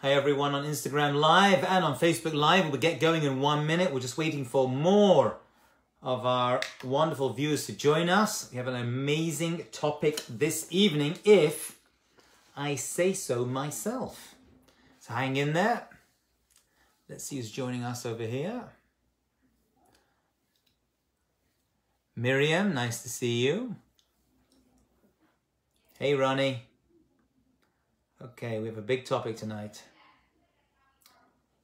Hi everyone on Instagram Live and on Facebook Live. We'll get going in 1 minute. We're just waiting for more of our wonderful viewers to join us. We have an amazing topic this evening, if I say so myself. So hang in there. Let's see who's joining us over here. Miriam, nice to see you. Hey Ronnie. Okay, we have a big topic tonight.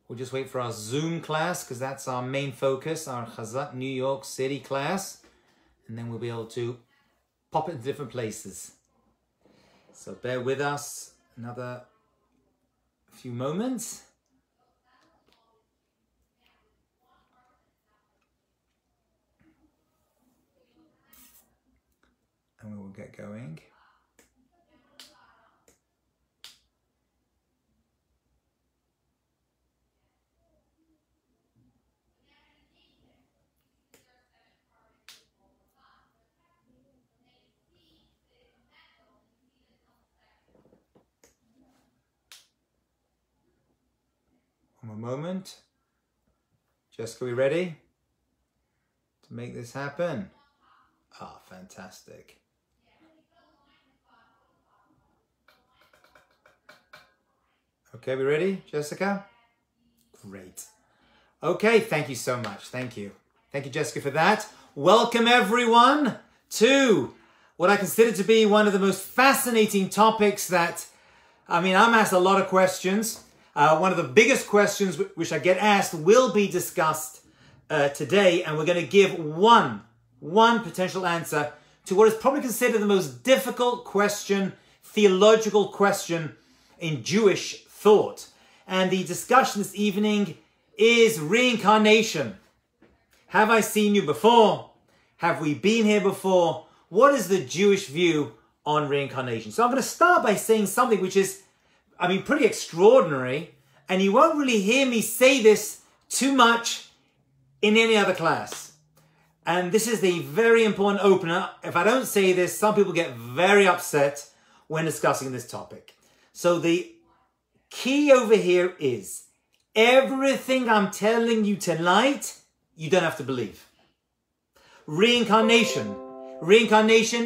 We'll just wait for our Zoom class because that's our main focus, our Chazak New York City class. And then we'll be able to pop it into different places. So bear with us another few moments. And we will get going. One more moment. Jessica, we ready to make this happen? Ah, fantastic. Okay, we ready, Jessica? Great. Okay, thank you so much. Thank you. Thank you, Jessica, for that. Welcome, everyone, to what I consider to be one of the most fascinating topics that, I'm asked a lot of questions. One of the biggest questions which I get asked will be discussed today, and we're going to give one potential answer to what is probably considered the most difficult question, theological question in Jewish thought. And the discussion this evening is reincarnation. Have I seen you before? Have we been here before? What is the Jewish view on reincarnation? So I'm going to start by saying something which is, pretty extraordinary, and you won't really hear me say this too much in any other class. And this is the very important opener. If I don't say this, some people get very upset when discussing this topic. So the key over here is everything I'm telling you tonight, you don't have to believe. Reincarnation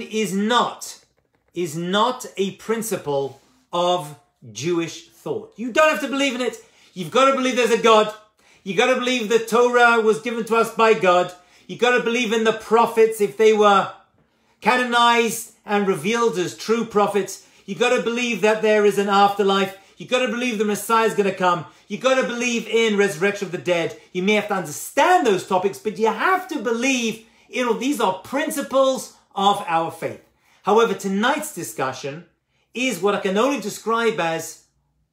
is not a principle of Jewish thought. You don't have to believe in it. You've got to believe there's a God. You got to believe the Torah was given to us by God. You got to believe in the prophets if they were canonized and revealed as true prophets. You got to believe that there is an afterlife. You got to believe the Messiah is going to come. You got to believe in resurrection of the dead. You may have to understand those topics, but you have to believe in all these are principles of our faith. However, tonight's discussion is what I can only describe as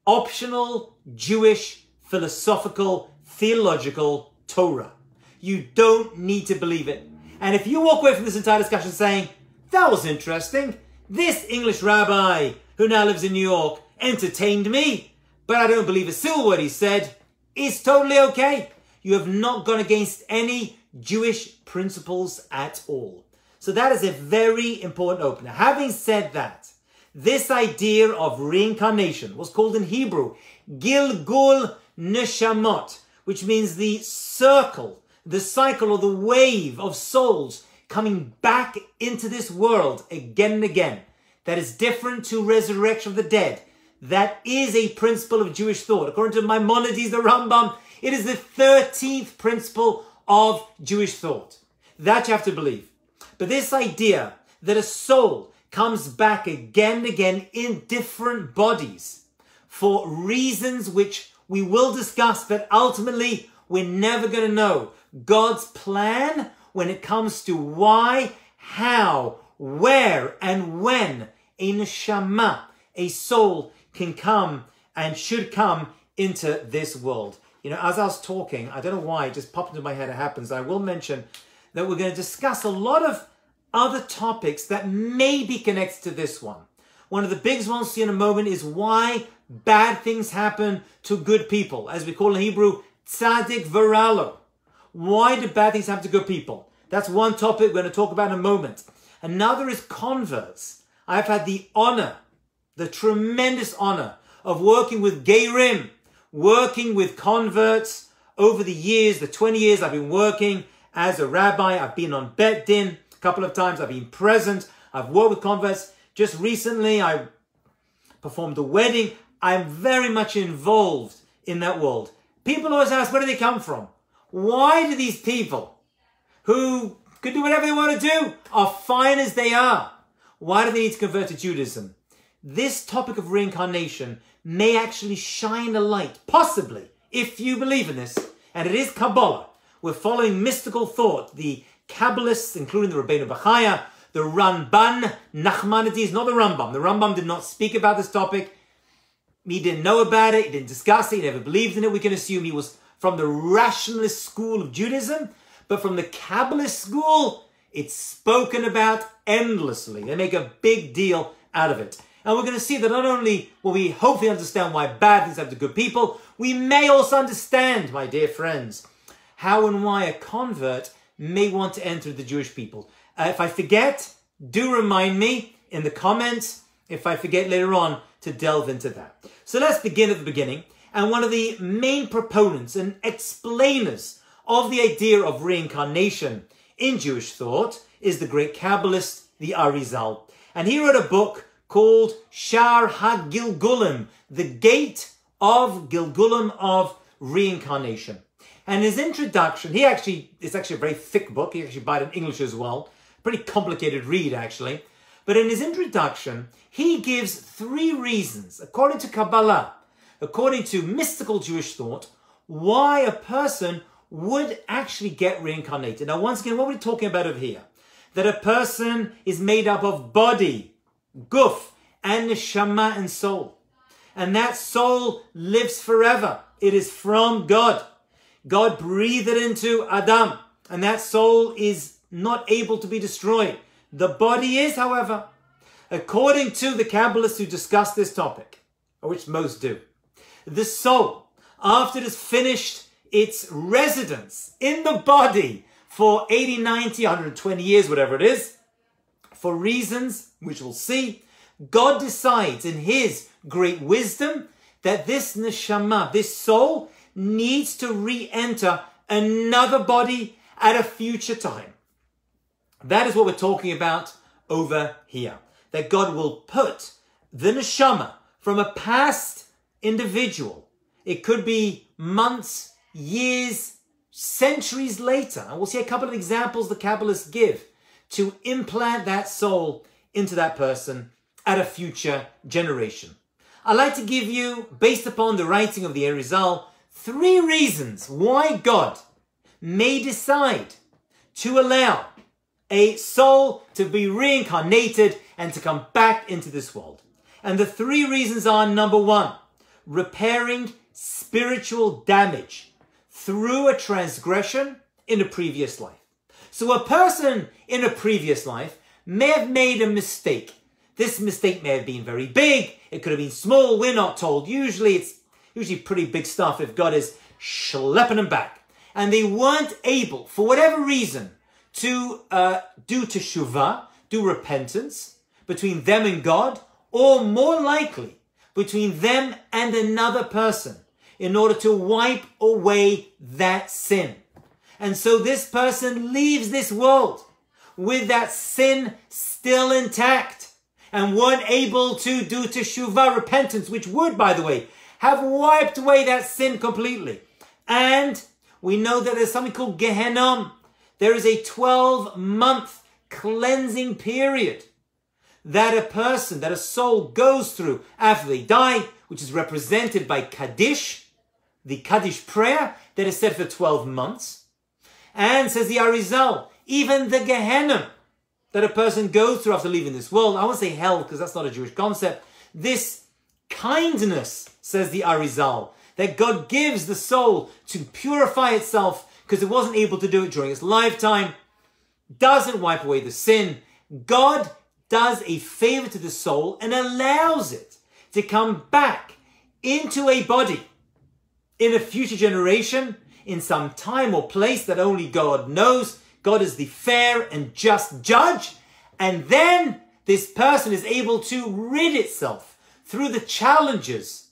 optional Jewish philosophical theological Torah. You don't need to believe it. And if you walk away from this entire discussion saying, that was interesting, this English rabbi who now lives in New York entertained me, but I don't believe a single word he said, it's totally okay. You have not gone against any Jewish principles at all. So that is a very important opener. Having said that, this idea of reincarnation was called in Hebrew Gilgul Neshamot, which means the cycle or the wave of souls coming back into this world again and again. That is different to resurrection of the dead. That is a principle of Jewish thought. According to Maimonides, the Rambam, it is the 13th principle of Jewish thought. That you have to believe. But this idea that a soul comes back again and again in different bodies for reasons which we will discuss, but ultimately we're never going to know God's plan when it comes to why, how, where, and when a neshama, a soul, can come and should come into this world. As I was talking, I don't know why, it just popped into my head, it happens. I will mention that we're going to discuss a lot of other topics that may be connected to this one. One of the biggest ones we'll see in a moment is why bad things happen to good people. As we call in Hebrew, tzaddik v'ralo. Why do bad things happen to good people? That's one topic we're going to talk about in a moment. Another is converts. I've had the honor, the tremendous honor of working with Geirim, working with converts over the years, the 20 years I've been working as a rabbi. I've been on Bet Din a couple of times. I've been present. I've worked with converts. Just recently, I performed a wedding. I'm very much involved in that world. People always ask, where do they come from? Why do these people who could do whatever they want to do, are fine as they are, why do they need to convert to Judaism? This topic of reincarnation may actually shine a light, possibly, if you believe in this, and it is Kabbalah. We're following mystical thought. The Kabbalists, including the Rabbeinu Bachaya, the Ramban, Nachmanides, not the Rambam. The Rambam did not speak about this topic. He didn't know about it. He didn't discuss it. He never believed in it. We can assume he was from the rationalist school of Judaism. But from the Kabbalist school, it's spoken about endlessly. They make a big deal out of it. And we're going to see that not only will we hopefully understand why bad things happen to good people, we may also understand, my dear friends, how and why a convert may want to enter the Jewish people. If I forget, do remind me in the comments, if I forget later on, to delve into that. So let's begin at the beginning. And one of the main proponents and explainers of the idea of reincarnation in Jewish thought is the great Kabbalist, the Arizal. And he wrote a book called Shar HaGilgulim, the Gate of Gilgulim, of Reincarnation. And his introduction, it's actually a very thick book. He actually buy it in English as well. Pretty complicated read, actually. But in his introduction, he gives 3 reasons, according to Kabbalah, according to mystical Jewish thought, why a person would actually get reincarnated. Now, once again, what are we talking about over here? That a person is made up of body, guf, and neshama, and soul. And that soul lives forever. It is from God. God breathed it into Adam, and that soul is not able to be destroyed. The body is, however, according to the Kabbalists who discuss this topic, which most do, the soul, after it has finished its residence in the body for 80, 90, 120 years, whatever it is, for reasons which we'll see, God decides in his great wisdom that this neshama, this soul, needs to re-enter another body at a future time. That is what we're talking about over here. That God will put the neshama from a past individual. It could be months, years, centuries later. And we'll see a couple of examples the Kabbalists give to implant that soul into that person at a future generation. I'd like to give you, based upon the writing of the Arizal, 3 reasons why God may decide to allow a soul to be reincarnated and to come back into this world. And the 3 reasons are, number 1, repairing spiritual damage through a transgression in a previous life. So a person in a previous life may have made a mistake. This mistake may have been very big. It could have been small. We're not told. Usually it's pretty big stuff if God is schlepping them back. And they weren't able, for whatever reason, to do teshuvah, do repentance between them and God, or more likely, between them and another person, in order to wipe away that sin. And so this person leaves this world with that sin still intact and weren't able to do teshuvah, repentance, which would, by the way, have wiped away that sin completely. And we know that there's something called Gehenna. There is a 12-month cleansing period that a person, that a soul goes through after they die, which is represented by Kaddish, the Kaddish prayer that is said for 12 months. And says the Arizal, even the Gehenna that a person goes through after leaving this world, I won't say hell because that's not a Jewish concept, this kindness, says the Arizal, that God gives the soul to purify itself because it wasn't able to do it during its lifetime, doesn't wipe away the sin. God does a favor to the soul and allows it to come back into a body in a future generation, in some time or place that only God knows. God is the fair and just judge. And then this person is able to rid itself through the challenges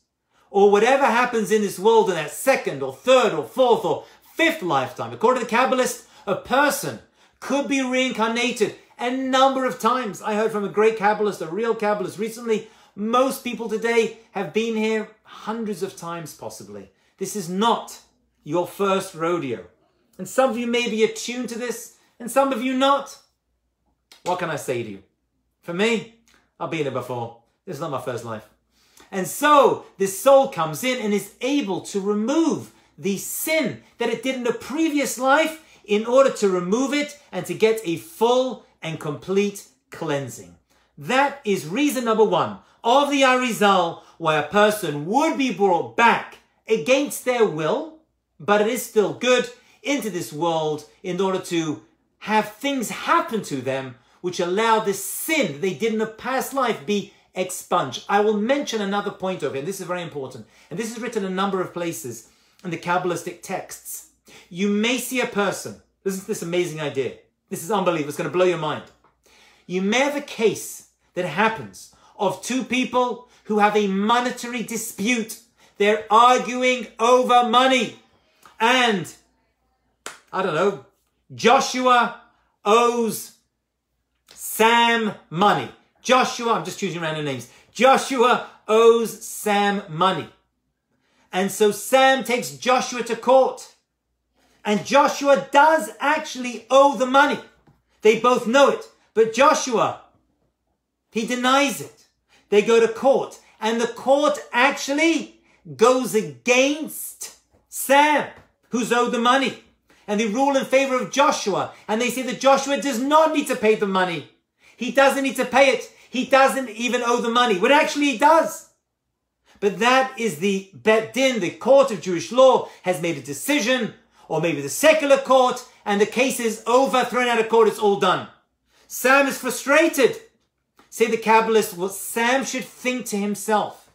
or whatever happens in this world in that second or third or fourth or fifth lifetime. According to the Kabbalists, a person could be reincarnated a number of times. I heard from a great Kabbalist, a real Kabbalist recently. Most people today have been here hundreds of times possibly. This is not your first rodeo. And some of you may be attuned to this, and some of you not. What can I say to you? For me, I've been here before. This is not my first life. And so this soul comes in and is able to remove the sin that it did in the previous life in order to remove it and to get a full and complete cleansing. That is reason number one of the Arizal why a person would be brought back against their will, but it is still good, into this world in order to have things happen to them which allow this sin they did in a past life be expunged. I will mention another point over here, and this is very important, and this is written in a number of places in the Kabbalistic texts. You may see a person, listen to this amazing idea, this is unbelievable, it's going to blow your mind. You may have a case that happens of two people who have a monetary dispute. They're arguing over money. And, I don't know, Joshua owes Sam money. Joshua, I'm just choosing random names. Joshua owes Sam money. And so Sam takes Joshua to court. And Joshua does actually owe the money. They both know it. But Joshua, he denies it. They go to court. And the court actually goes against Sam, who's owed the money. And they rule in favor of Joshua. And they say that Joshua does not need to pay the money. He doesn't need to pay it. He doesn't even owe the money, when actually he does. But that is the Bet Din, the court of Jewish law, has made a decision, or maybe the secular court, and the case is over, thrown out of court, it's all done. Sam is frustrated. Say the Kabbalists, what Sam should think to himself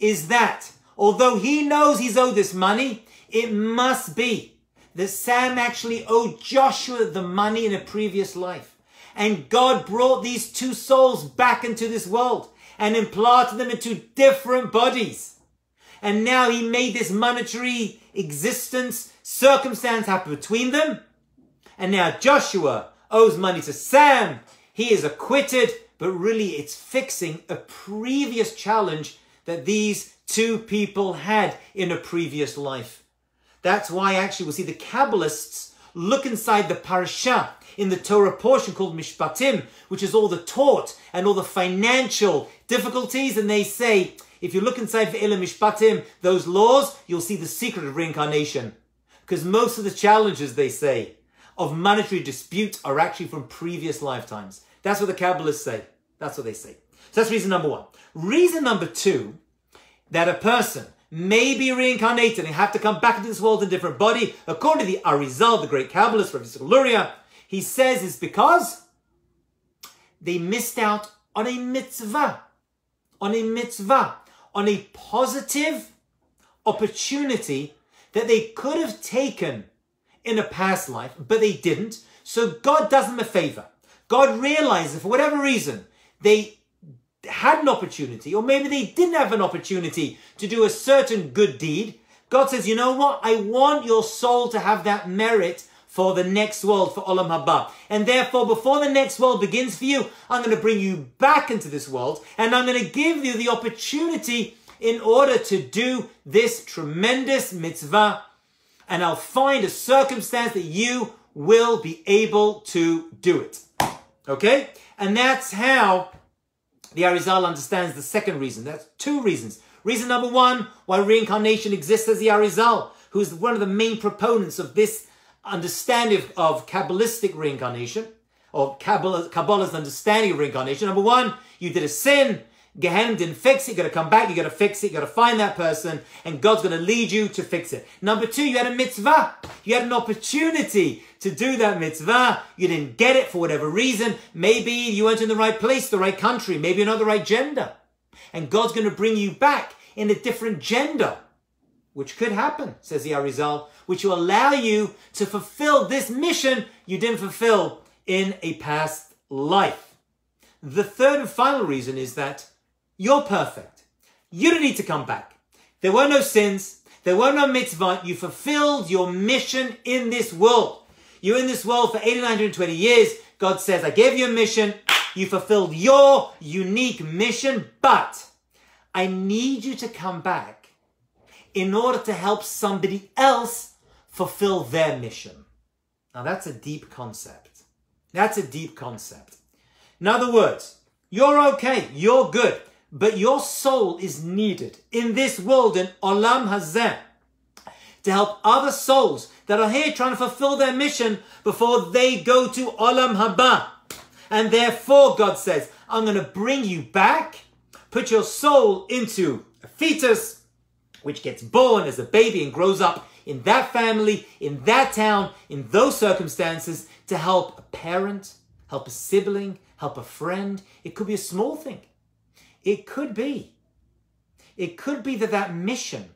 is that, although he knows he's owed this money, it must be that Sam actually owed Joshua the money in a previous life. And God brought these two souls back into this world and implanted them into different bodies. And now he made this monetary existence, circumstance happen between them. And now Joshua owes money to Sam. He is acquitted, but really it's fixing a previous challenge that these two people had in a previous life. That's why actually we'll see the Kabbalists look inside the parasha in the Torah portion called Mishpatim, which is all the tort and all the financial difficulties. And they say, if you look inside Ve'ela Mishpatim, those laws, you'll see the secret of reincarnation. Because most of the challenges, they say, of monetary dispute are actually from previous lifetimes. That's what the Kabbalists say. That's what they say. So that's reason number one. Reason number two, that a person may be reincarnated and have to come back into this world in a different body, according to the Arizal, the great Kabbalist, Rabbi Luria, he says it's because they missed out on a mitzvah, on a positive opportunity that they could have taken in a past life, but they didn't. So God does them a favor. God realizes for whatever reason they had an opportunity, or maybe they didn't have an opportunity to do a certain good deed. God says, you know what? I want your soul to have that merit for the next world, for Olam Haba. And therefore, before the next world begins for you, I'm going to bring you back into this world, and I'm going to give you the opportunity in order to do this tremendous mitzvah, and I'll find a circumstance that you will be able to do it. Okay? And that's how the Arizal understands the second reason. That's two reasons. Reason number one, why reincarnation exists, as the Arizal, who's one of the main proponents of this understanding of Kabbalistic reincarnation, or Kabbalah's understanding of reincarnation. Number one, you did a sin, Gehenna didn't fix it, you got to come back, you got to fix it, you got to find that person, and God's going to lead you to fix it. Number two, you had a mitzvah. You had an opportunity to do that mitzvah. You didn't get it for whatever reason. Maybe you weren't in the right place, the right country. Maybe you're not the right gender. And God's going to bring you back in a different gender, which could happen, says the Arizal, which will allow you to fulfill this mission you didn't fulfill in a past life. The third and final reason is that you're perfect. You don't need to come back. There were no sins. There were no mitzvah. You fulfilled your mission in this world. You're in this world for 920 years. God says, I gave you a mission. You fulfilled your unique mission, but I need you to come back in order to help somebody else fulfill their mission. Now that's a deep concept. That's a deep concept. In other words, you're okay, you're good, but your soul is needed in this world, in Olam Hazeh, to help other souls that are here trying to fulfill their mission before they go to Olam Haba. And therefore, God says, I'm going to bring you back, put your soul into a fetus, which gets born as a baby and grows up in that family, in that town, in those circumstances, to help a parent, help a sibling, help a friend. It could be a small thing. It could be that that mission.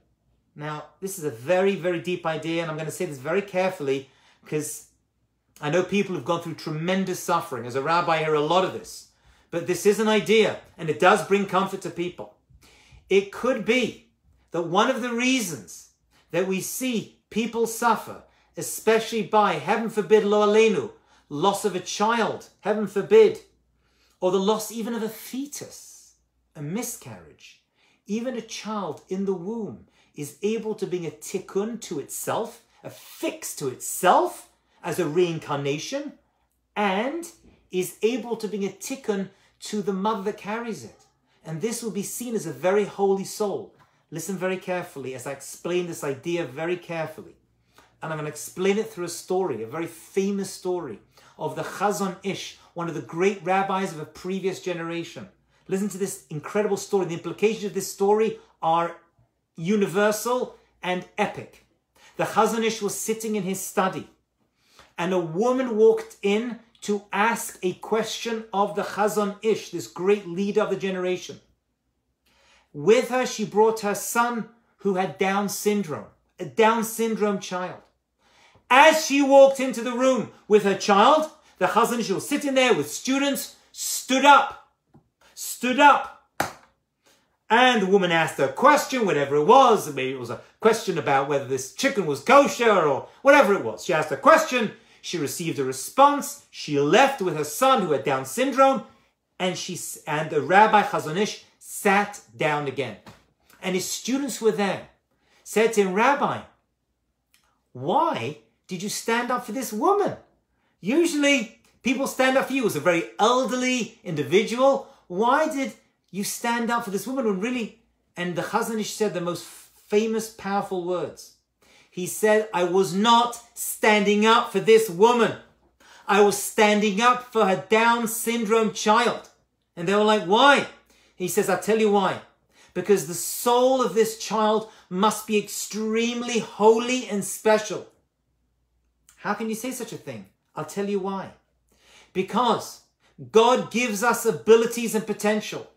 Now, this is a very, very deep idea, and I'm going to say this very carefully because I know people have gone through tremendous suffering. As a rabbi, I hear a lot of this. But this is an idea, and it does bring comfort to people. It could be that one of the reasons that we see people suffer, especially by, heaven forbid, lo aleinu, loss of a child, heaven forbid, or the loss even of a fetus, a miscarriage, even a child in the womb is able to bring a tikkun to itself, a fix to itself as a reincarnation, and is able to bring a tikkun to the mother that carries it. And this will be seen as a very holy soul. Listen very carefully as I explain this idea very carefully. And I'm going to explain it through a story, a very famous story of the Chazon Ish, one of the great rabbis of a previous generation. Listen to this incredible story. The implications of this story are universal and epic. The Chazon Ish was sitting in his study, and a woman walked in to ask a question of the Chazon Ish, this great leader of the generation. With her, she brought her son who had Down syndrome, a Down syndrome child. As she walked into the room with her child, the Chazon Ish was sitting there with students, stood up. And the woman asked her a question, whatever it was. Maybe it was a question about whether this chicken was kosher or whatever it was. She asked a question. She received a response. She left with her son who had Down syndrome. And the Rabbi Chazon Ish sat down again. And his students were there. Said to him, Rabbi, why did you stand up for this woman? Usually people stand up for you as a very elderly individual. Why did you stand up for this woman when really... And the Chazon Ish said the most famous, powerful words. He said, I was not standing up for this woman. I was standing up for her Down syndrome child. And they were like, why? He says, I'll tell you why. Because the soul of this child must be extremely holy and special. How can you say such a thing? I'll tell you why. Because God gives us abilities and potential.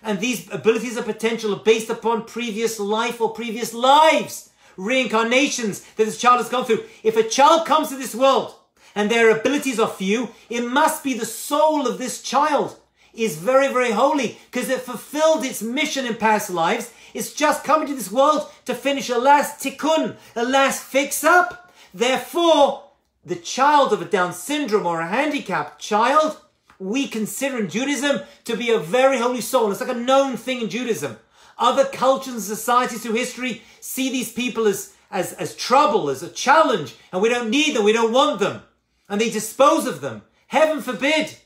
And these abilities and potential are based upon previous life or previous lives. Reincarnations that this child has gone through. If a child comes to this world and their abilities are few, it must be the soul of this child is very, very holy because it fulfilled its mission in past lives. It's just coming to this world to finish a last tikkun, a last fix-up. Therefore, the child of a Down syndrome or a handicapped child, we consider in Judaism to be a very holy soul. It's like a known thing in Judaism. Other cultures and societies through history see these people as trouble, as a challenge, and we don't need them, we don't want them, and they dispose of them. Heaven forbid.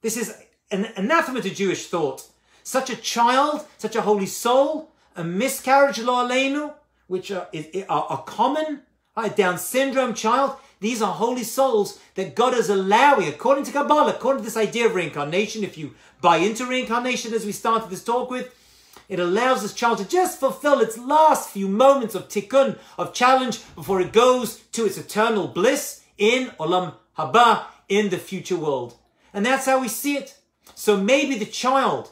This is an anathema to Jewish thought. Such a child, such a holy soul, a miscarriage, lo aleinu, which are common, a Down syndrome child, these are holy souls that God is allowing, according to Kabbalah, according to this idea of reincarnation. If you buy into reincarnation, as we started this talk with, it allows this child to just fulfill its last few moments of tikkun, of challenge, before it goes to its eternal bliss in Olam Haba, in the future world. And that's how we see it. So maybe the child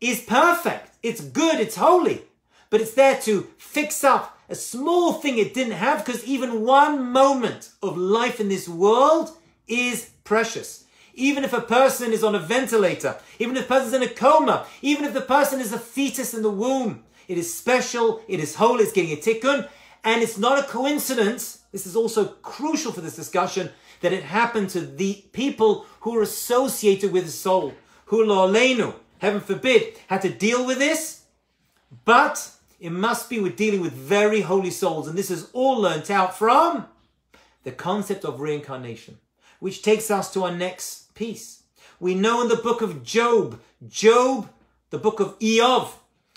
is perfect, it's good, it's holy, but it's there to fix up a small thing it didn't have, because even one moment of life in this world is precious. Even if a person is on a ventilator, even if the person's in a coma, even if the person is a fetus in the womb, it is special, it is holy, it's getting a tikkun. And it's not a coincidence, this is also crucial for this discussion, that it happened to the people who are associated with the soul, who lo aleinu, heaven forbid, had to deal with this. But it must be we're dealing with very holy souls. And this is all learnt out from the concept of reincarnation, which takes us to our next piece. We know in the book of Job, the book of Eov,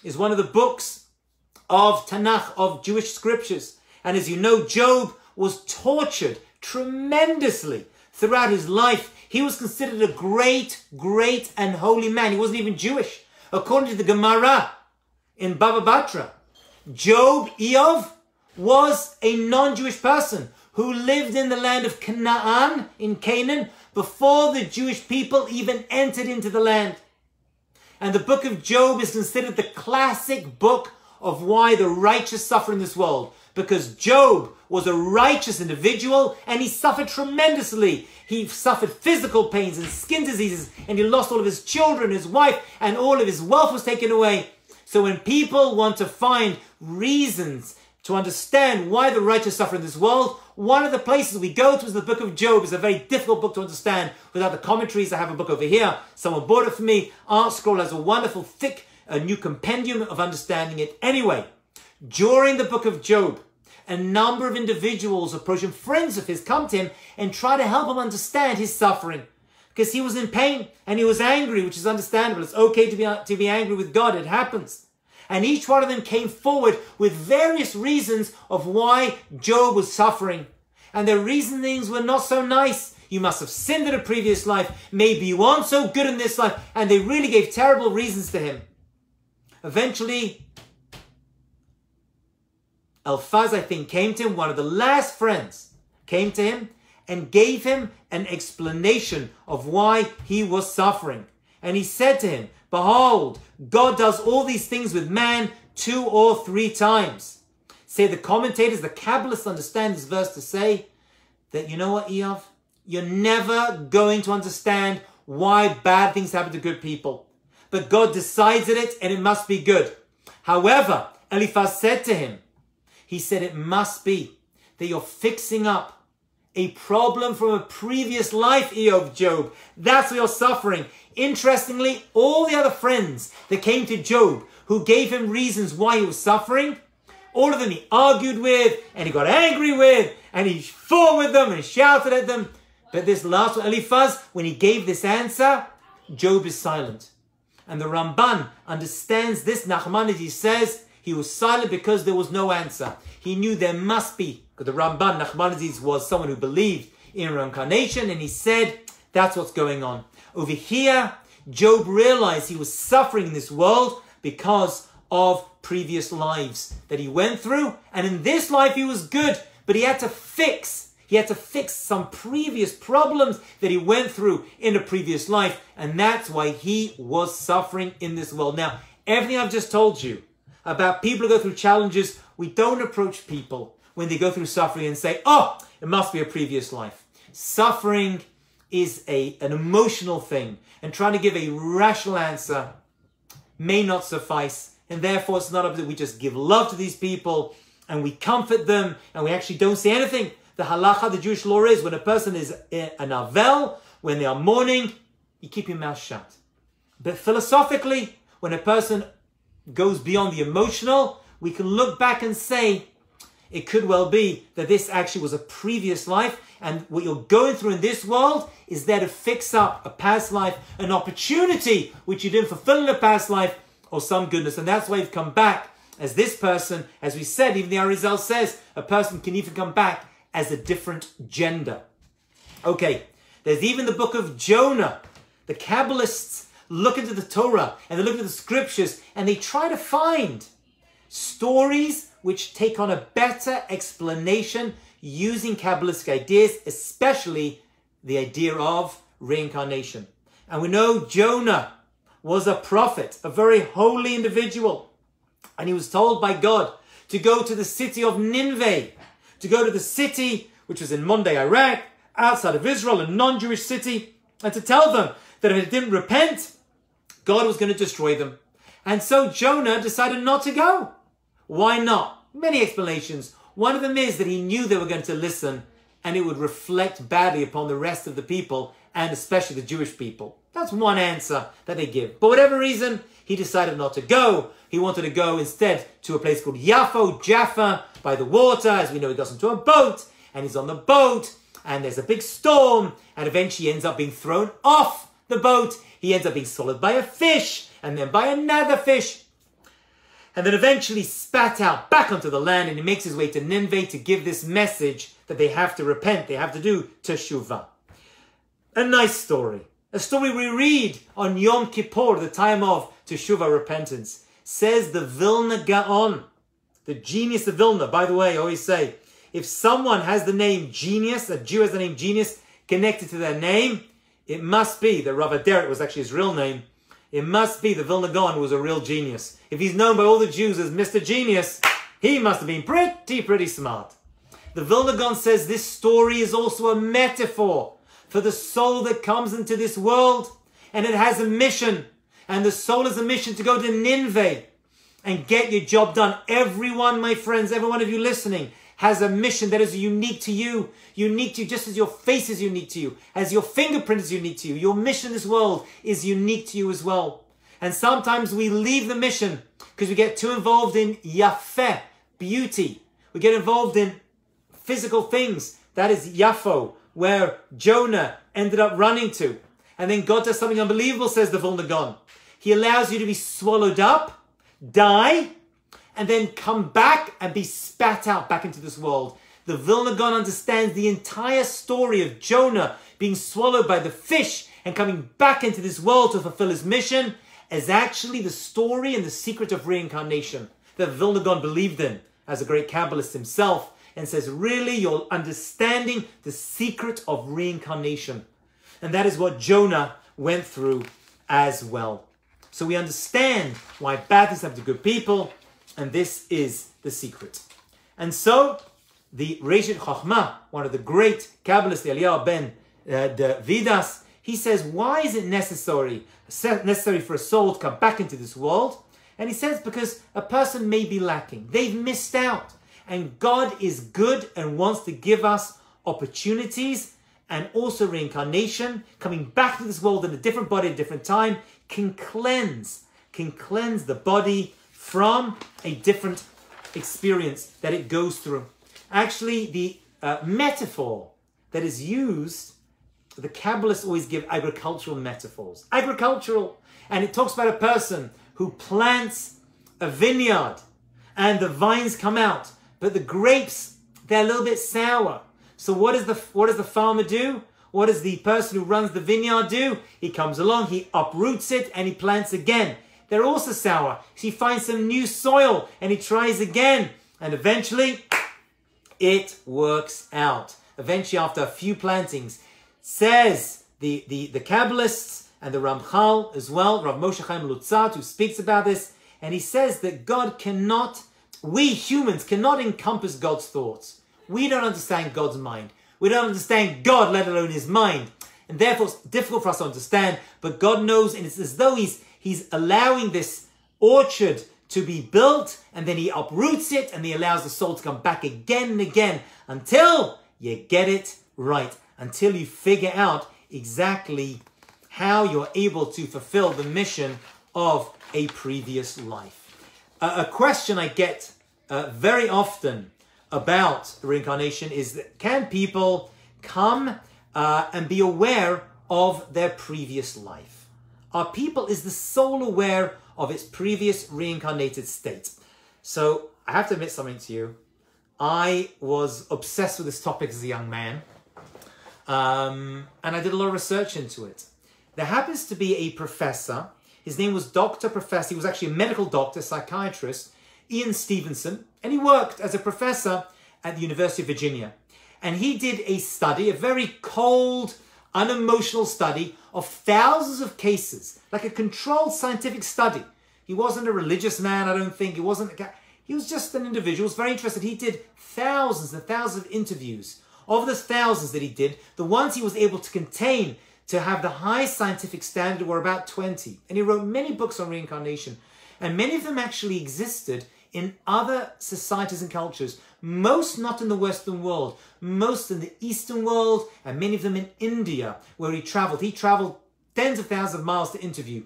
is one of the books of Tanakh, of Jewish scriptures. And as you know, Job was tortured tremendously throughout his life. He was considered a great and holy man. He wasn't even Jewish. According to the Gemara in Baba Batra, Job, Eov, was a non-Jewish person who lived in the land of Canaan, in Canaan, before the Jewish people even entered into the land. And the book of Job is considered the classic book of why the righteous suffer in this world. Because Job was a righteous individual and he suffered tremendously. He suffered physical pains and skin diseases, and he lost all of his children, his wife, and all of his wealth was taken away. So when people want to find reasons to understand why the righteous suffer in this world, one of the places we go to is the book of Job. It's a very difficult book to understand without the commentaries. I have a book over here. Someone bought it for me. Art Scroll has a wonderful, thick, new compendium of understanding it. Anyway, during the book of Job, a number of individuals approach him, friends of his come to him and try to help him understand his suffering. Because he was in pain and he was angry, which is understandable. It's okay to be angry with God. It happens. And each one of them came forward with various reasons of why Job was suffering. And their reasonings were not so nice. You must have sinned in a previous life. Maybe you aren't so good in this life. And they really gave terrible reasons to him. Eventually, Eliphaz, I think, came to him, one of the last friends, came to him and gave him an explanation of why he was suffering. And he said to him, behold, God does all these things with man 2 or 3 times. Say the commentators, the Kabbalists understand this verse to say that, you know what, Eov? You're never going to understand why bad things happen to good people. But God decides it and it must be good. However, Eliphaz said to him, he said, it must be that you're fixing up a problem from a previous life, Eov, Job. That's why you're suffering. Interestingly, all the other friends that came to Job, who gave him reasons why he was suffering, all of them he argued with, and he got angry with, and he fought with them, and he shouted at them. But this last one, Eliphaz, when he gave this answer, Job is silent. And the Ramban understands this. Nachmanides says, he was silent because there was no answer. He knew there must be, because the Ramban, Nachmanides, was someone who believed in reincarnation, and he said, that's what's going on. Over here, Job realized he was suffering in this world because of previous lives that he went through. And in this life, he was good, but he had to fix some previous problems that he went through in a previous life. And that's why he was suffering in this world. Now, everything I've just told you about people who go through challenges, we don't approach people when they go through suffering and say, oh, it must be a previous life. Suffering is an emotional thing, and trying to give a rational answer may not suffice. And therefore, it's not up to we just give love to these people and we comfort them and we actually don't say anything. The halacha, the Jewish law is when a person is an avel, when they are mourning, you keep your mouth shut. But philosophically, when a person goes beyond the emotional, we can look back and say, it could well be that this actually was a previous life, and what you're going through in this world is there to fix up a past life, an opportunity which you didn't fulfill in a past life, or some goodness. And that's why you've come back as this person. As we said, even the Arizal says, a person can even come back as a different gender. Okay, there's even the book of Jonah. The Kabbalists look into the Torah and they look into the scriptures and they try to find stories which take on a better explanation using Kabbalistic ideas, especially the idea of reincarnation. And we know Jonah was a prophet, a very holy individual. And he was told by God to go to the city of Nineveh, to go to the city which was in modern-day Iraq, outside of Israel, a non-Jewish city, and to tell them that if they didn't repent, God was going to destroy them. And so Jonah decided not to go. Why not? Many explanations. One of them is that he knew they were going to listen and it would reflect badly upon the rest of the people and especially the Jewish people. That's one answer that they give. For whatever reason, he decided not to go. He wanted to go instead to a place called Jaffa, by the water. As we know, he goes into a boat and he's on the boat and there's a big storm and eventually he ends up being thrown off the boat. He ends up being swallowed by a fish and then by another fish. And then eventually spat out back onto the land, and he makes his way to Nineveh to give this message that they have to repent, they have to do teshuvah. A nice story. A story we read on Yom Kippur, the time of teshuvah, repentance. Says the Vilna Gaon, the genius of Vilna. By the way, I always say, if someone has the name genius, a Jew has the name genius connected to their name, it must be that Rav Aderet was actually his real name. It must be the Vilna Gaon was a real genius. If he's known by all the Jews as Mr. Genius, he must have been pretty smart. The Vilna Gaon says this story is also a metaphor for the soul that comes into this world, and it has a mission. And the soul has a mission to go to Nineveh and get your job done. Everyone, my friends, every one of you listening, has a mission that is unique to you. Unique to you just as your face is unique to you, as your fingerprint is unique to you. Your mission in this world is unique to you as well. And sometimes we leave the mission because we get too involved in yafeh, beauty. We get involved in physical things. That is Yafo, where Jonah ended up running to. And then God does something unbelievable, says the Vilna Gaon. He allows you to be swallowed up, die, and then come back and be spat out back into this world. The Vilna Gaon understands the entire story of Jonah being swallowed by the fish and coming back into this world to fulfill his mission as actually the story and the secret of reincarnation that Vilna Gaon believed in as a great Kabbalist himself, and says, really, you're understanding the secret of reincarnation. And that is what Jonah went through as well. So we understand why bad things happen to good people, and this is the secret. And so, the Reshit Chochmah, one of the great Kabbalists, the Eliyahu ben Vidas, he says, why is it necessary for a soul to come back into this world? And he says, because a person may be lacking. They've missed out. And God is good and wants to give us opportunities, and also reincarnation, coming back to this world in a different body at a different time, can cleanse the body from a different experience that it goes through. Actually, the metaphor that is used, the Kabbalists always give agricultural metaphors. Agricultural. And it talks about a person who plants a vineyard and the vines come out, but the grapes, they're a little bit sour. So what does the farmer do? What does the person who runs the vineyard do? He comes along, he uproots it, and he plants again. They're also sour. So he finds some new soil, and he tries again. And eventually, it works out. Eventually, after a few plantings, says the Kabbalists and the Ramchal as well, Rav Moshe Chaim Lutzat, who speaks about this, and he says that God cannot, we humans cannot encompass God's thoughts. We don't understand God's mind. We don't understand God, let alone his mind. And therefore, it's difficult for us to understand. But God knows, and it's as though he's allowing this orchard to be built, and then he uproots it, and he allows the soul to come back again and again until you get it right, until you figure out exactly how you're able to fulfill the mission of a previous life. A question I get very often about reincarnation is that can people come and be aware of their previous life? Is the soul aware of its previous reincarnated state? So I have to admit something to you. I was obsessed with this topic as a young man, and I did a lot of research into it. There happens to be a professor. His name was Professor. He was actually a medical doctor, psychiatrist, Ian Stevenson, and he worked as a professor at the University of Virginia. And he did a study, a very cold, unemotional study of thousands of cases, like a controlled scientific study. He wasn't a religious man, I don't think. He was just an individual. He was very interested. He did thousands and thousands of interviews. Of the thousands that he did, the ones he was able to contain to have the highest scientific standard were about 20. And he wrote many books on reincarnation. And many of them actually existed in other societies and cultures, most not in the Western world, most in the Eastern world, and many of them in India, where he traveled. He traveled tens of thousands of miles to interview.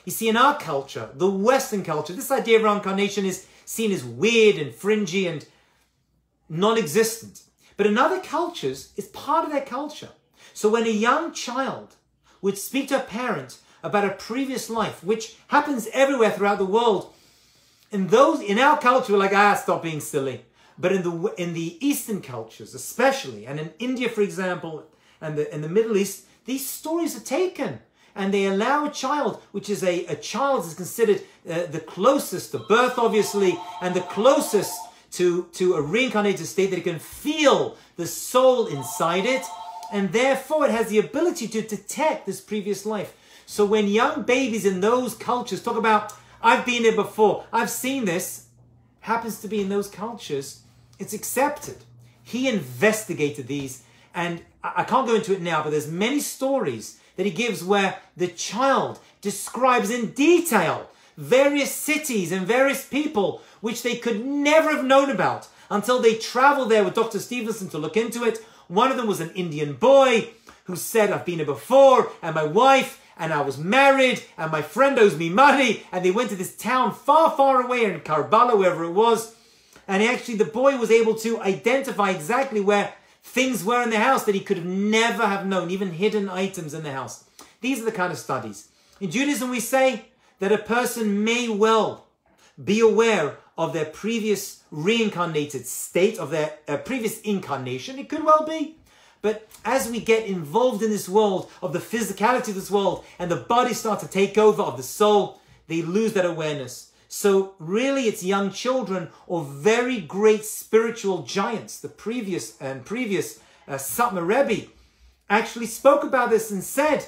You see, in our culture, the Western culture, this idea of reincarnation is seen as weird and fringy and non-existent. But in other cultures, it's part of their culture. So when a young child would speak to a parent about a previous life, which happens everywhere throughout the world, in our culture, we're like, stop being silly. But in the Eastern cultures, especially, and in India, for example, and in the Middle East, these stories are taken. And they allow a child, which is a child is considered the closest to birth, obviously, and the closest to a reincarnated state, that it can feel the soul inside it. And therefore, it has the ability to detect this previous life. So when young babies in those cultures talk about, I've been there before, I've seen this, happens to be in those cultures, it's accepted. He investigated these, and I can't go into it now, but there's many stories that he gives where the child describes in detail various cities and various people which they could never have known about until they traveled there with Dr. Stevenson to look into it. One of them was an Indian boy who said, I've been here before, and my wife, and I was married, and my friend owes me money, and they went to this town far, far away in Kabbalah, wherever it was, and actually the boy was able to identify exactly where things were in the house that he could have never have known, even hidden items in the house. These are the kind of studies. In Judaism, we say that a person may well be aware of their previous reincarnated state, of their previous incarnation. It could well be. But as we get involved in this world, of the physicality of this world, and the body starts to take over of the soul, they lose that awareness. So really it's young children or very great spiritual giants. The previous Satmar Rebbe actually spoke about this and said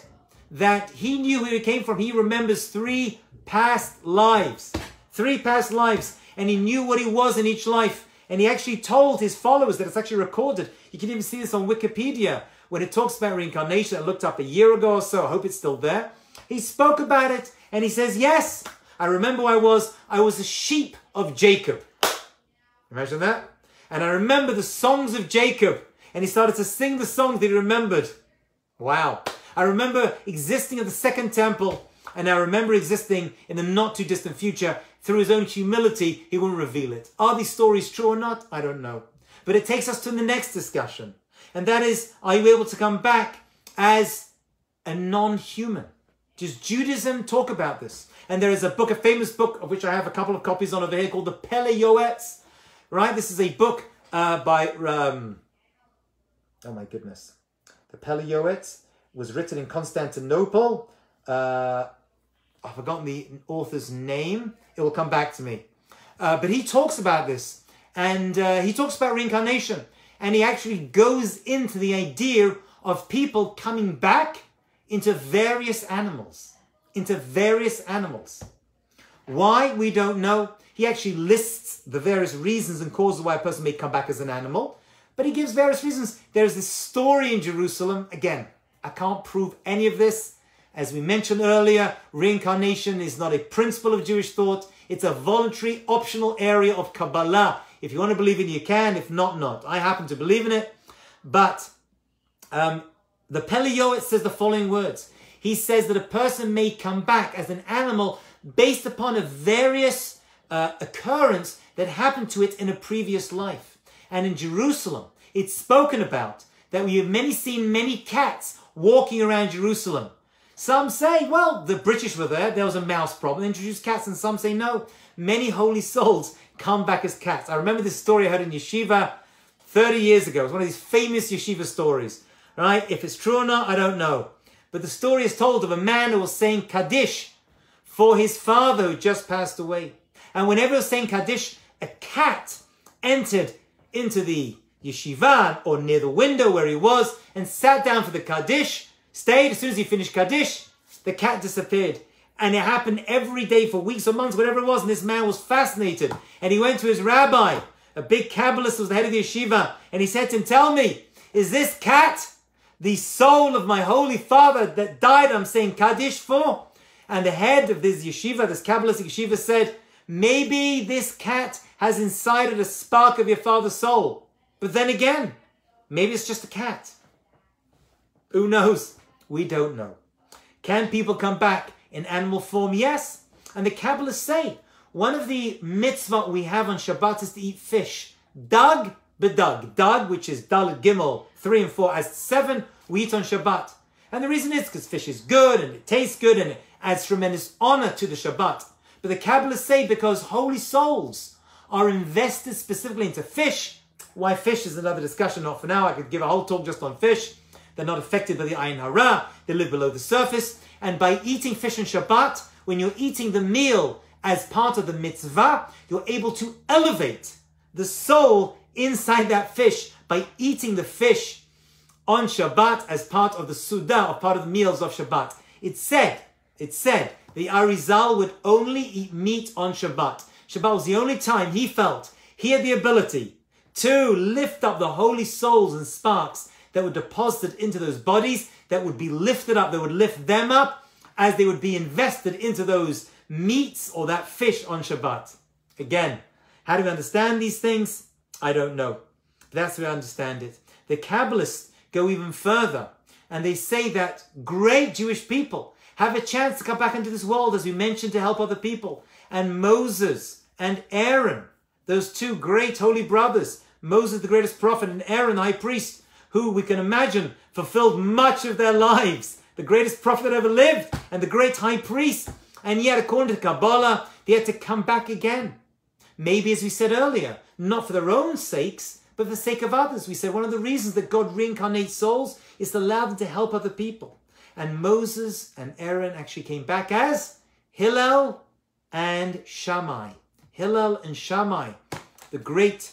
that he knew where he came from. He remembers 3 past lives. 3 past lives. And he knew what he was in each life. And he actually told his followers that it's actually recorded. You can even see this on Wikipedia when it talks about reincarnation. I looked up a year ago or so. I hope it's still there. He spoke about it and he says, yes, I remember I was a sheep of Jacob. Imagine that. And I remember the songs of Jacob. And he started to sing the songs that he remembered. Wow. I remember existing at the second temple. And I remember existing in the not too distant future. Through his own humility, he wouldn't reveal it. Are these stories true or not? I don't know. But it takes us to the next discussion. And that is, are you able to come back as a non-human? Does Judaism talk about this? And there is a book, a famous book, of which I have a couple of copies on over here, called the Pele Yoetz. Right? This is a book by, oh my goodness. The Pele Yoetz was written in Constantinople. I've forgotten the author's name. It will come back to me. But he talks about this. And he talks about reincarnation. And he actually goes into the idea of people coming back into various animals. Into various animals. Why? We don't know. He actually lists the various reasons and causes why a person may come back as an animal. But he gives various reasons. There's this story in Jerusalem. Again, I can't prove any of this. As we mentioned earlier, reincarnation is not a principle of Jewish thought. It's a voluntary, optional area of Kabbalah. If you want to believe in it, you can. If not, not. I happen to believe in it. But the Pele Yoetz says the following words. He says that a person may come back as an animal based upon a various occurrence that happened to it in a previous life. And in Jerusalem, it's spoken about that we have seen many cats walking around Jerusalem. Some say, well, the British were there was a mouse problem, they introduced cats, and some say no. Many holy souls come back as cats. I remember this story I heard in yeshiva 30 years ago. It's one of these famous yeshiva stories, right? If it's true or not, I don't know. But the story is told of a man who was saying Kaddish for his father who just passed away. And whenever he was saying Kaddish, a cat entered into the yeshiva or near the window where he was and sat down for the Kaddish, stayed. As soon as he finished Kaddish, the cat disappeared. And it happened every day for weeks or months, whatever it was. And this man was fascinated. And he went to his rabbi, a big Kabbalist who was the head of the yeshiva. And he said to him, tell me, is this cat the soul of my holy father that died I'm saying Kaddish for? And the head of this yeshiva, this Kabbalistic yeshiva, said, maybe this cat has inside it a spark of your father's soul. But then again, maybe it's just a cat. Who knows? We don't know. Can people come back in animal form? Yes. And the Kabbalists say, one of the mitzvah we have on Shabbat is to eat fish. Dag bedag. Dag, which is Dalet Gimel, 3 and 4, as 7, we eat on Shabbat. And the reason is because fish is good and it tastes good and it adds tremendous honor to the Shabbat. But the Kabbalists say because holy souls are invested specifically into fish. Why fish is another discussion, not for now. I could give a whole talk just on fish. They're not affected by the Ayin Hara. They live below the surface. And by eating fish on Shabbat, when you're eating the meal as part of the mitzvah, you're able to elevate the soul inside that fish by eating the fish on Shabbat as part of the Sudah, or part of the meals of Shabbat. It said, the Arizal would only eat meat on Shabbat. Shabbat was the only time he felt he had the ability to lift up the holy souls and sparks that were deposited into those bodies, that would be lifted up, that would lift them up as they would be invested into those meats or that fish on Shabbat. Again, how do we understand these things? I don't know. That's the way I understand it. The Kabbalists go even further, and they say that great Jewish people have a chance to come back into this world, as we mentioned, to help other people. And Moses and Aaron, those two great holy brothers, Moses the greatest prophet and Aaron the high priest, who we can imagine fulfilled much of their lives, the greatest prophet that ever lived and the great high priest. And yet, according to Kabbalah, they had to come back again. Maybe, as we said earlier, not for their own sakes, but for the sake of others. We said one of the reasons that God reincarnates souls is to allow them to help other people. And Moses and Aaron actually came back as Hillel and Shammai. Hillel and Shammai, the great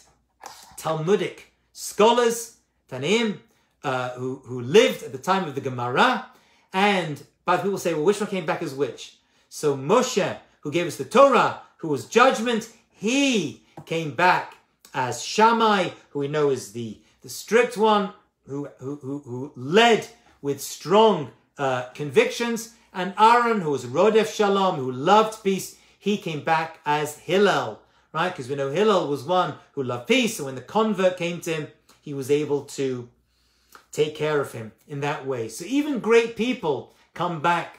Talmudic scholars, Tanaim, who lived at the time of the Gemara. And but people say, well, which one came back as which? So Moshe, who gave us the Torah, who was judgment, he came back as Shammai, who we know is the strict one, who led with strong convictions. And Aaron, who was Rodef Shalom, who loved peace, he came back as Hillel, right? Because we know Hillel was one who loved peace. And when the convert came to him, he was able to take care of him in that way. So even great people come back.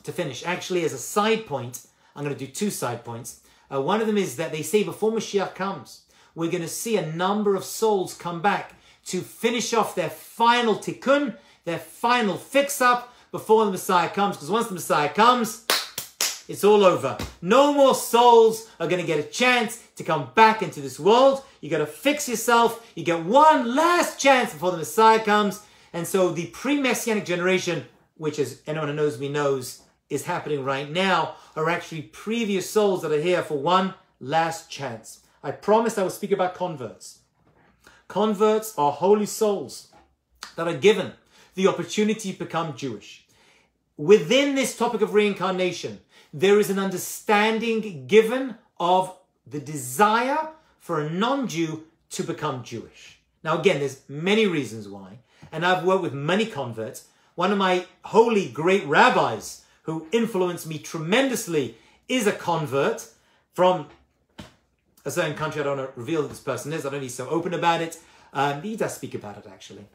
To finish, actually, as a side point, I'm going to do 2 side points. One of them is that they say before Mashiach comes, we're going to see a number of souls come back to finish off their final tikkun, their final fix-up before the Messiah comes. Because once the Messiah comes, it's all over. No more souls are going to get a chance to come back into this world. You got to fix yourself. You get one last chance before the Messiah comes. And so the pre-Messianic generation, which, as anyone who knows me knows, is happening right now, are actually previous souls that are here for one last chance. I promised I would speak about converts. Converts are holy souls that are given the opportunity to become Jewish. Within this topic of reincarnation, there is an understanding given of the desire for a non-Jew to become Jewish. Now again, there's many reasons why, and I've worked with many converts. One of my holy great rabbis who influenced me tremendously is a convert from a certain country. I don't want to reveal who this person is. I don't think he's so open about it. He does speak about it, actually.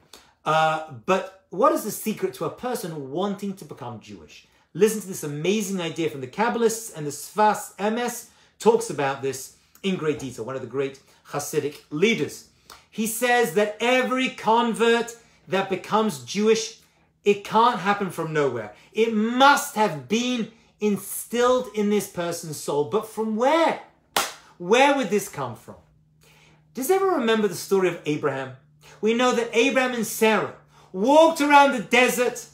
But what is the secret to a person wanting to become Jewish? Listen to this amazing idea from the Kabbalists, and the Sfas Emes talks about this in great detail, one of the great Hasidic leaders. He says that every convert that becomes Jewish, it can't happen from nowhere. It must have been instilled in this person's soul. But from where? Where would this come from? Does everyone remember the story of Abraham? We know that Abraham and Sarah walked around the desert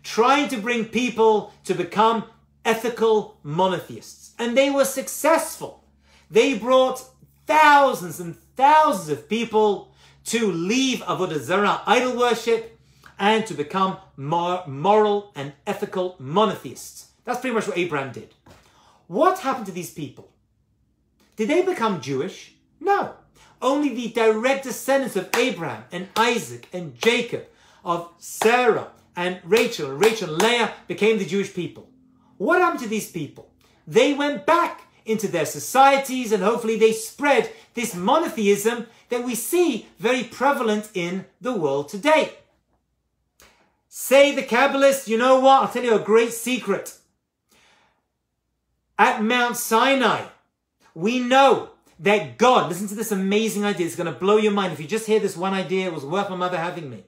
trying to bring people to become ethical monotheists. And they were successful. They brought thousands and thousands of people to leave Avodah Zarah, idol worship, and to become moral and ethical monotheists. That's pretty much what Abraham did. What happened to these people? Did they become Jewish? No. Only the direct descendants of Abraham and Isaac and Jacob, of Sarah and Rachel and Leah, became the Jewish people. What happened to these people? They went back into their societies and hopefully they spread this monotheism that we see very prevalent in the world today. Say the Kabbalists, you know what? I'll tell you a great secret. At Mount Sinai, we know that God, listen to this amazing idea, it's going to blow your mind. If you just hear this one idea, it was worth my mother having me.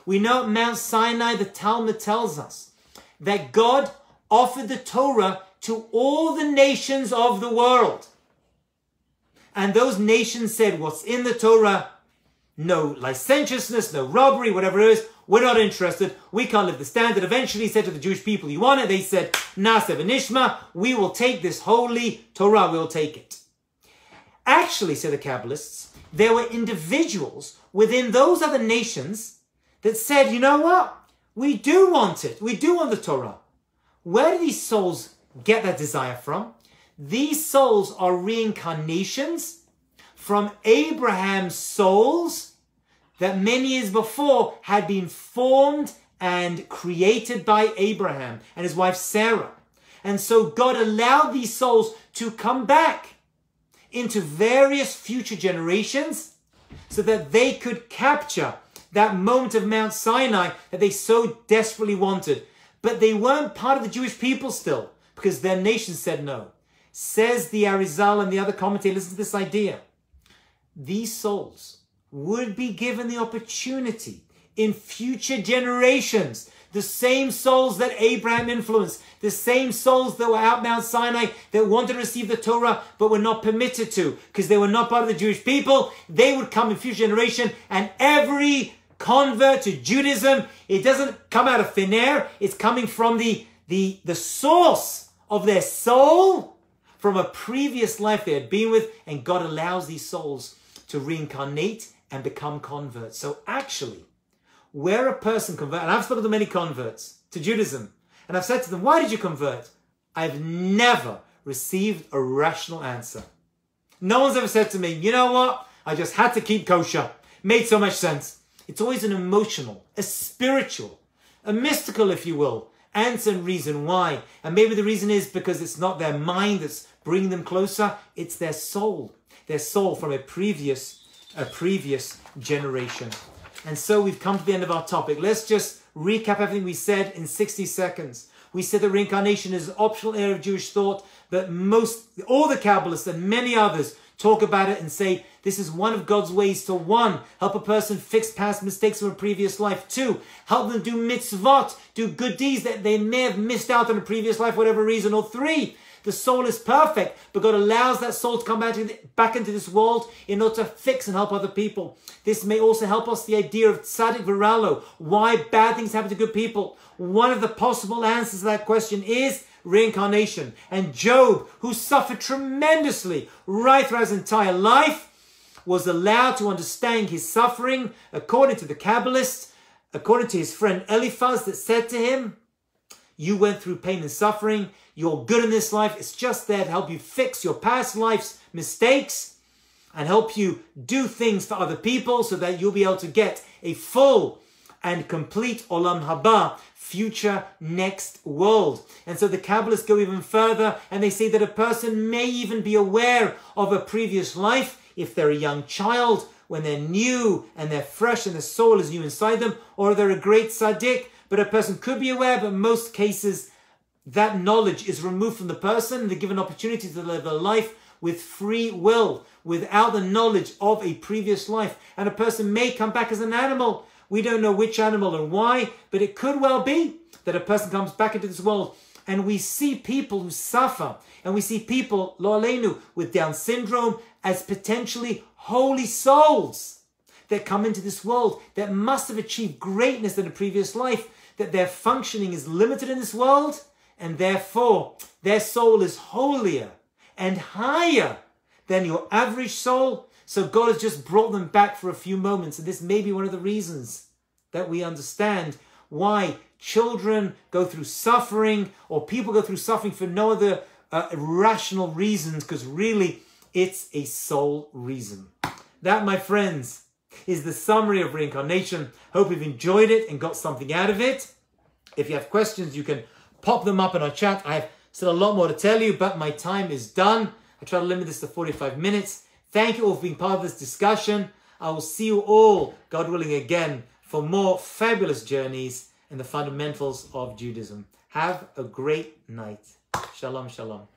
We know at Mount Sinai, the Talmud tells us that God offered the Torah to all the nations of the world. And those nations said, what's in the Torah? No licentiousness, no robbery, whatever it is. We're not interested. We can't live the standard. Eventually he said to the Jewish people, you want it? They said, Naseh v'nishma, we will take this holy Torah, we will take it. Actually, say the Kabbalists, there were individuals within those other nations that said, you know what? We do want it. We do want the Torah. Where do these souls get that desire from? These souls are reincarnations from Abraham's souls that many years before had been formed and created by Abraham and his wife Sarah. And so God allowed these souls to come back into various future generations so that they could capture that moment of Mount Sinai that they so desperately wanted. But they weren't part of the Jewish people still because their nation said no. Says the Arizal and the other commentator, listen to this idea. These souls would be given the opportunity in future generations, the same souls that Abraham influenced, the same souls that were out Mount Sinai that wanted to receive the Torah but were not permitted to because they were not part of the Jewish people. They would come in future generation, and every convert to Judaism, it doesn't come out of thin air. It's coming from the source of their soul from a previous life they had been with, and God allows these souls to reincarnate and become converts. So actually, where a person converts, and I've spoken to many converts to Judaism, and I've said to them, why did you convert? I've never received a rational answer. No one's ever said to me, you know what? I just had to keep kosher. Made so much sense. It's always an emotional, a spiritual, a mystical, if you will, answer and reason why. And maybe the reason is because it's not their mind that's bringing them closer. It's their soul from a previous generation. And so we've come to the end of our topic. Let's just recap everything we said in 60 seconds. We said that reincarnation is an optional area of Jewish thought, but all the Kabbalists and many others talk about it and say this is one of God's ways to, 1, help a person fix past mistakes from a previous life. 2, help them do mitzvot, do good deeds that they may have missed out on a previous life, whatever reason. Or 3, the soul is perfect, but God allows that soul to come back into this world in order to fix and help other people. This may also help us the idea of tzaddik v'ralo, why bad things happen to good people. One of the possible answers to that question is reincarnation. And Job, who suffered tremendously right throughout his entire life, was allowed to understand his suffering according to the Kabbalists, according to his friend Eliphaz that said to him, you went through pain and suffering, you're good in this life, it's just there to help you fix your past life's mistakes and help you do things for other people so that you'll be able to get a full and complete olam haba, future next world. And so the Kabbalists go even further and they say that a person may even be aware of a previous life if they're a young child, when they're new and they're fresh and the soul is new inside them, or they're a great tzaddik. But a person could be aware, but in most cases that knowledge is removed from the person and they're given opportunity to live a life with free will, without the knowledge of a previous life. And a person may come back as an animal. We don't know which animal and why, but it could well be that a person comes back into this world. And we see people who suffer, and we see people, lo aleinu, with Down syndrome as potentially holy souls that come into this world that must have achieved greatness in a previous life, that their functioning is limited in this world, and therefore their soul is holier and higher than your average soul. So God has just brought them back for a few moments. And this may be one of the reasons that we understand why children go through suffering, or people go through suffering for no other rational reasons, because really it's a soul reason. That, my friends, is the summary of reincarnation. Hope you've enjoyed it and got something out of it. If you have questions, you can pop them up in our chat. I have still a lot more to tell you, but my time is done. I try to limit this to 45 minutes. Thank you all for being part of this discussion. I will see you all, God willing, again for more fabulous journeys in the fundamentals of Judaism. Have a great night. Shalom, shalom.